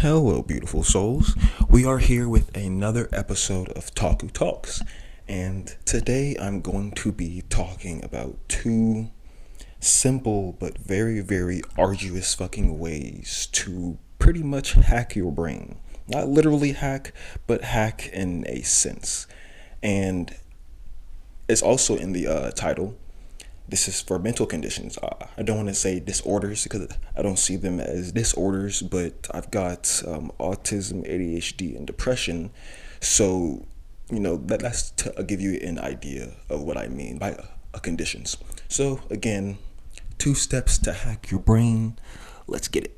Hello, beautiful souls. We are here with another episode of Taku Talks. And today I'm going to be talking about two simple but very, very arduous fucking ways to pretty much hack your brain. Not literally hack, but hack in a sense. And it's also in the title. This is for mental conditions. I don't want to say disorders because I don't see them as disorders, but I've got autism, ADHD, and depression. So, that's to give you an idea of what I mean by conditions. So, again, 2 steps to hack your brain. Let's get it.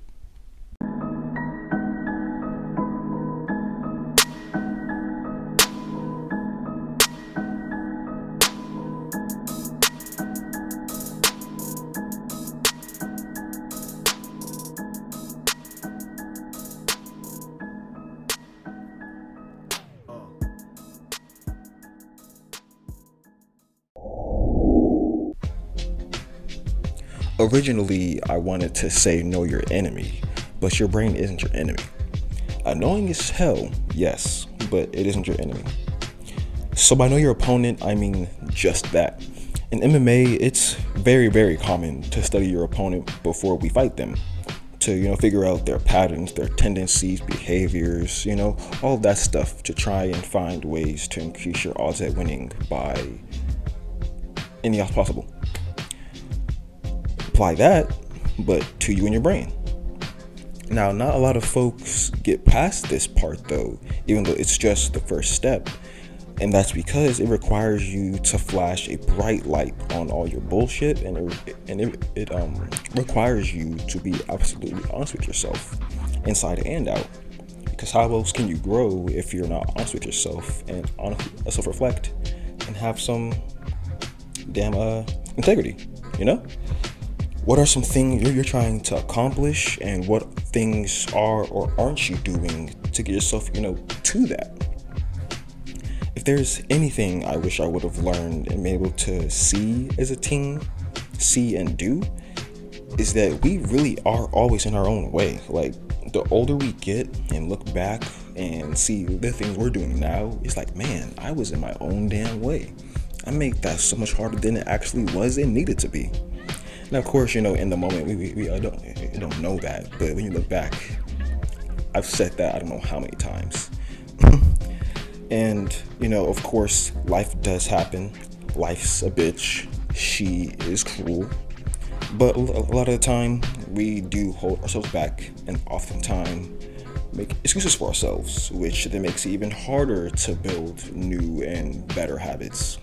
Originally, I wanted to say know your enemy, but your brain isn't your enemy. Annoying as hell, yes, but it isn't your enemy. So by know your opponent, I mean just that. In MMA, it's very, very common to study your opponent before we fight them. To, figure out their patterns, their tendencies, behaviors, all that stuff to try and find ways to increase your odds at winning by any odds possible. Apply that, but to you and your brain. Now, not a lot of folks get past this part though, even though it's just the first step. And that's because it requires you to flash a bright light on all your bullshit, and it requires you to be absolutely honest with yourself, inside and out. Because how else can you grow if you're not honest with yourself and self-reflect and have some damn integrity, What are some things you're trying to accomplish, and what things are or aren't you doing to get yourself, to that? If there's anything I wish I would have learned and been able to see as a teen, see and do, is that we really are always in our own way. Like, the older we get and look back and see the things we're doing now, it's like, man, I was in my own damn way. I make that so much harder than it actually was and needed to be. Now, of course, in the moment, we don't know that. But when you look back, I've said that I don't know how many times. And, of course, life does happen. Life's a bitch. She is cruel. But a lot of the time, we do hold ourselves back and oftentimes make excuses for ourselves, which then makes it even harder to build new and better habits.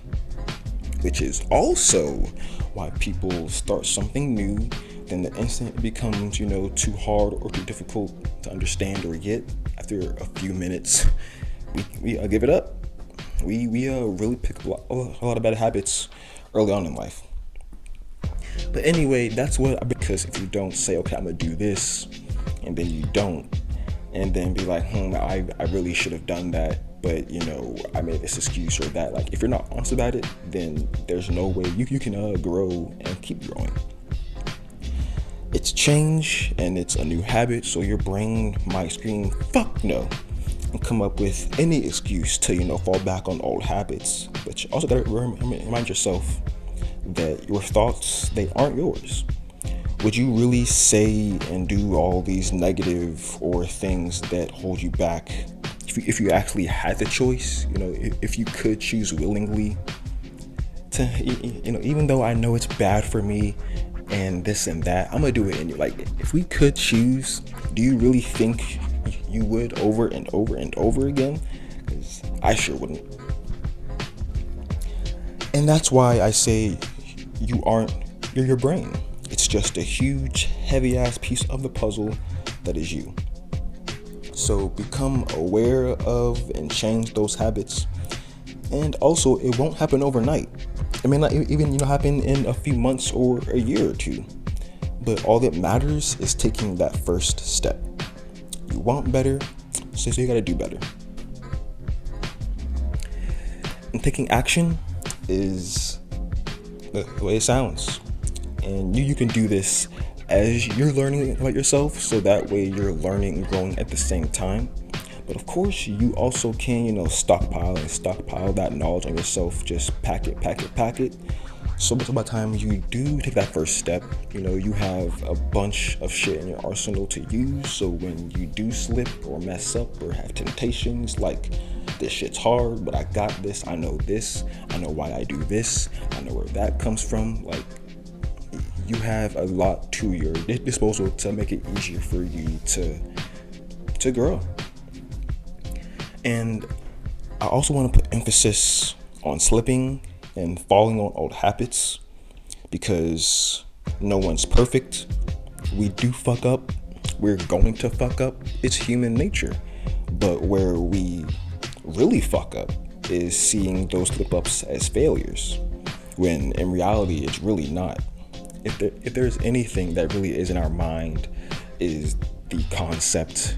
Which is also why people start something new, then the instant it becomes, too hard or too difficult to understand or get, after a few minutes, we give it up. We really pick a lot of bad habits early on in life. But anyway, that's because if you don't say, okay, I'm gonna do this, and then you don't, and then be like, I really should have done that, but I made this excuse or that. Like, if you're not honest about it, then there's no way you can grow and keep growing. It's change and it's a new habit, so your brain might scream fuck no and come up with any excuse to fall back on old habits. But you also gotta remind yourself that your thoughts, they aren't yours. Would you really say and do all these negative or things that hold you back if you actually had the choice? If you could choose willingly to, even though I know it's bad for me and this and that, I'm gonna do it. And like, if we could choose, do you really think you would over and over and over again? Because I sure wouldn't. And that's why I say you're your brain. It's just a huge, heavy ass piece of the puzzle that is you. So become aware of and change those habits. And also, it won't happen overnight. It may not even happen in a few months or a year or two. But all that matters is taking that first step. You want better, so you gotta do better. And taking action is the way it sounds. And you can do this as you're learning about yourself, so that way you're learning and growing at the same time. But of course, you also can, stockpile that knowledge on yourself. Just pack it. So by the time you do take that first step, you have a bunch of shit in your arsenal to use. So when you do slip or mess up or have temptations like, this shit's hard, but I got this, I know why I do this, I know where that comes from. Like, you have a lot to your disposal to make it easier for you to grow. And I also want to put emphasis on slipping and falling on old habits, because no one's perfect. We do fuck up. We're going to fuck up. It's human nature. But where we really fuck up is seeing those slip ups as failures, when in reality it's really not. If there's anything that really is in our mind, is the concept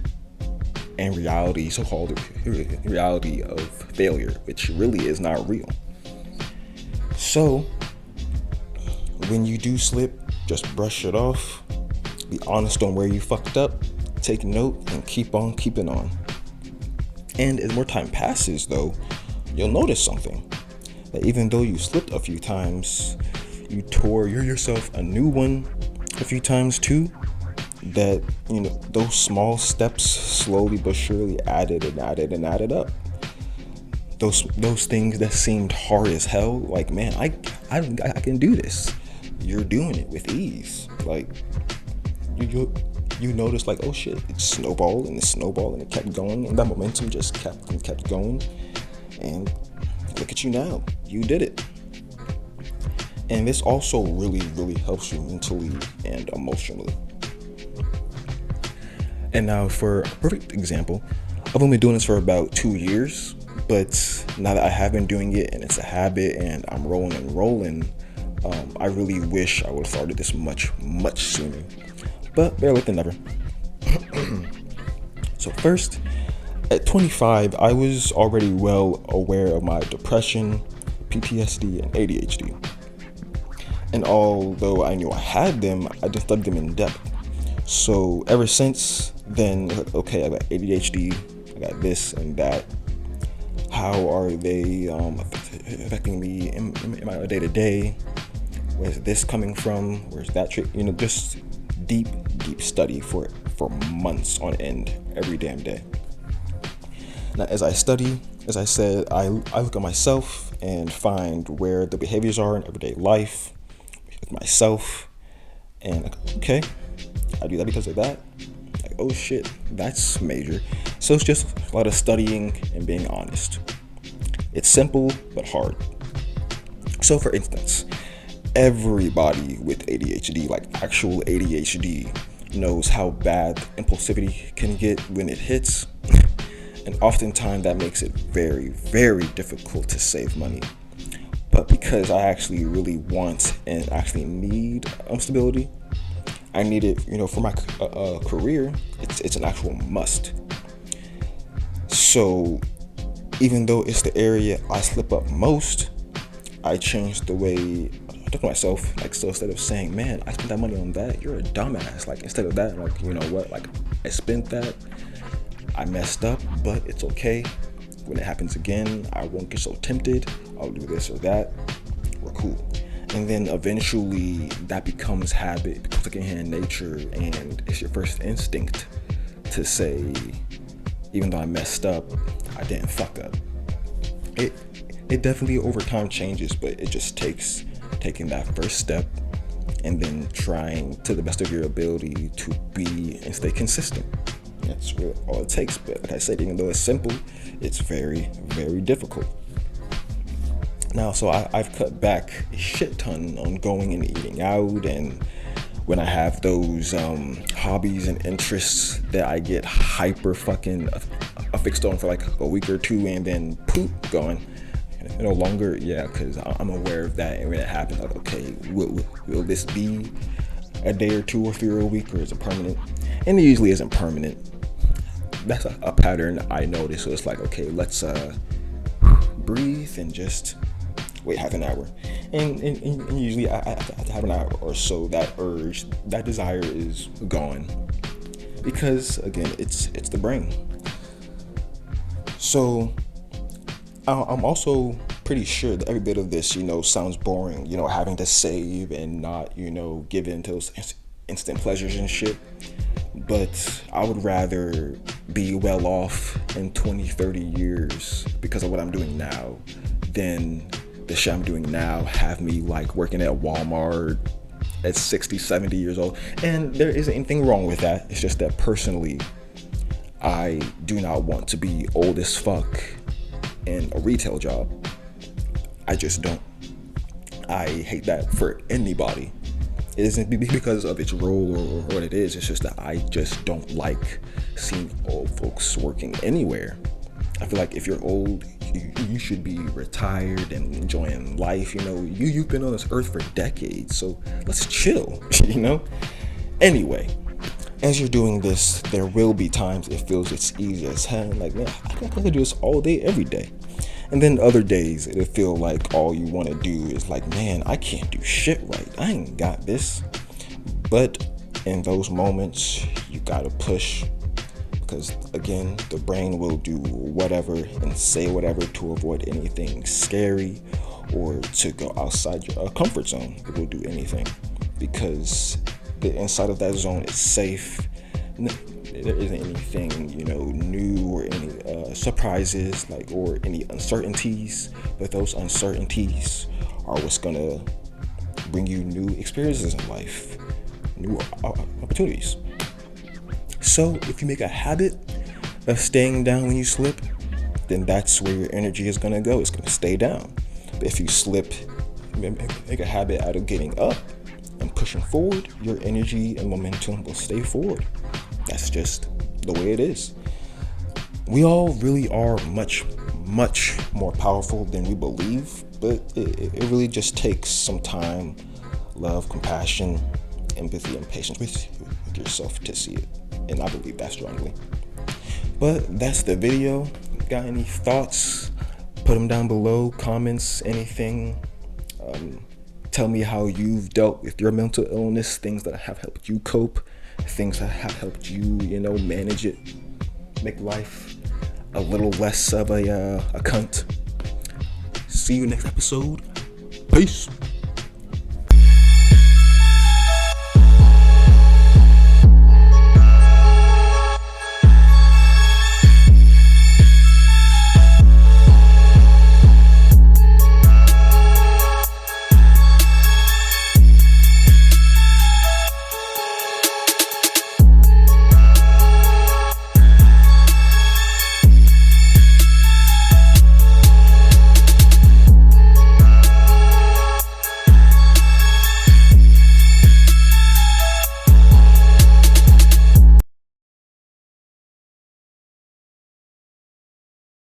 and reality, so-called reality of failure, which really is not real. So when you do slip, just brush it off, be honest on where you fucked up, take note, and keep on keeping on. And as more time passes, though, you'll notice something, that even though you slipped a few times, you tore yourself a new one a few times too, that those small steps slowly but surely added up. Those things that seemed hard as hell, like, man, I can do this, you're doing it with ease. Like, you notice, like, oh shit, it's snowballed and it kept going, and that momentum just kept going, and look at you now, you did it. And this also really, really helps you mentally and emotionally. And now, for a perfect example, I've only been doing this for about 2 years, but now that I have been doing it and it's a habit and I'm rolling, I really wish I would have started this much sooner. But better late than never. So first, at 25, I was already well aware of my depression, PTSD, and ADHD. And although I knew I had them, I didn't study them in depth. So ever since then, okay, I got ADHD, I got this and that. How are they affecting me in my day-to-day? Where's this coming from? Where's that trick? Just deep study for months on end, every damn day. Now, as I study, as I said, I look at myself and find where the behaviors are in everyday life, with myself, and okay, I do that because of that. Like, oh shit, that's major. So it's just a lot of studying and being honest. It's simple but hard. So for instance, everybody with ADHD, like actual ADHD, knows how bad impulsivity can get when it hits. And oftentimes that makes it very, very difficult to save money. But because I actually really want and actually need stability, I need it, for my career. It's an actual must. So even though it's the area I slip up most, I changed the way I talk to myself. Like, so instead of saying, man, I spent that money on that, you're a dumbass. Like, instead of that, like, you know what? Like, I spent that, I messed up, but it's okay. When it happens again, I won't get so tempted. I'll do this or that. We're cool. And then eventually that becomes habit, it becomes like in human nature, and it's your first instinct to say, even though I messed up, I didn't fuck up. It definitely over time changes, but it just takes taking that first step and then trying to the best of your ability to be and stay consistent. That's really all it takes. But like I said, even though it's simple, it's very, very difficult. Now, so I've cut back a shit ton on going and eating out, and when I have those hobbies and interests that I get hyper fucking fixed on for like a week or two, and then poop going no longer, because I'm aware of that. And when it happens, like, okay, will this be a day or two or 3 or a week, or is it permanent? And it usually isn't permanent. That's a pattern I notice. So it's like, okay, let's breathe and just wait half an hour, and usually after half an hour or so, that urge, that desire is gone, because again, it's the brain. So I'm also pretty sure that every bit of this, sounds boring, having to save and not, give in to those instant pleasures and shit. But I would rather be well off in 20, 30 years because of what I'm doing now than the shit I'm doing now have me like working at Walmart at 60, 70 years old. And there isn't anything wrong with that. It's just that personally, I do not want to be old as fuck in a retail job. I just don't. I hate that for anybody. It isn't because of its role or what it is. It's just that I just don't like seeing old folks working anywhere. I feel like if you're old, you should be retired and enjoying life. You've been on this earth for decades, so let's chill. Anyway, as you're doing this, there will be times it feels it's easy as hell. Like, man, I could do this all day, every day. And then other days, it'll feel like all you want to do is like, man, I can't do shit right. I ain't got this. But in those moments, you gotta push. Because again, the brain will do whatever and say whatever to avoid anything scary or to go outside your comfort zone. It will do anything. Because the inside of that zone is safe. There isn't anything, new or any surprises, or any uncertainties. But those uncertainties are what's gonna bring you new experiences in life, new opportunities. So if you make a habit of staying down when you slip, then that's where your energy is gonna go. It's gonna stay down. But if you slip, make a habit out of getting up and pushing forward, your energy and momentum will stay forward. That's just the way it is. We all really are much, much more powerful than we believe, but it really just takes some time, love, compassion, empathy, and patience with yourself to see it. And I believe that strongly. But that's the video. Got any thoughts? Put them down below, comments, anything. Tell me how you've dealt with your mental illness, things that have helped you cope, things that have helped you, manage it, make life a little less of a cunt. See you next episode. Peace.